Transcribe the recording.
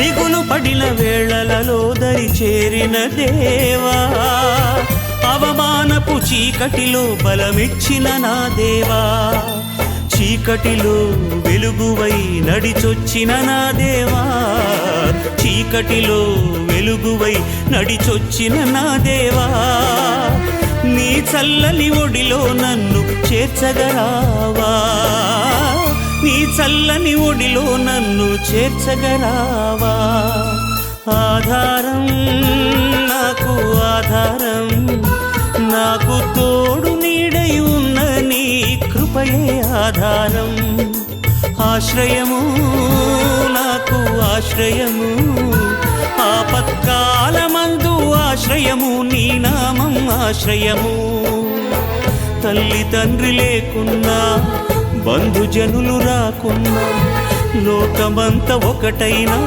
దిగులు పడిన వేళలలో దరి చేరిన దేవా, అవమానపు చీకటిలో బలమిచ్చిన నా దేవా, చీకటిలో వెలుగువై నడిచొచ్చిన నా దేవా, చీకటిలో వెలుగువై నడిచొచ్చిన నా దేవా, నీ చల్లని ఒడిలో నన్ను చేర్చగరావా, నీ చల్లని ఒడిలో నన్ను చేర్చగరావా. ఆధారం నాకు ఆధారం, నాకు తోడు నీడై ఉన్న నీ కృపయే ఆధారం, ఆశ్రయము నాకు ఆశ్రయము, ఆపత్కాలమందు ఆశ్రయము, నీ నామం ఆశ్రయము. తల్లి తండ్రి లేకున్నా, బంధుజనులు రాకున్నా, లోకమంత ఒకటైనా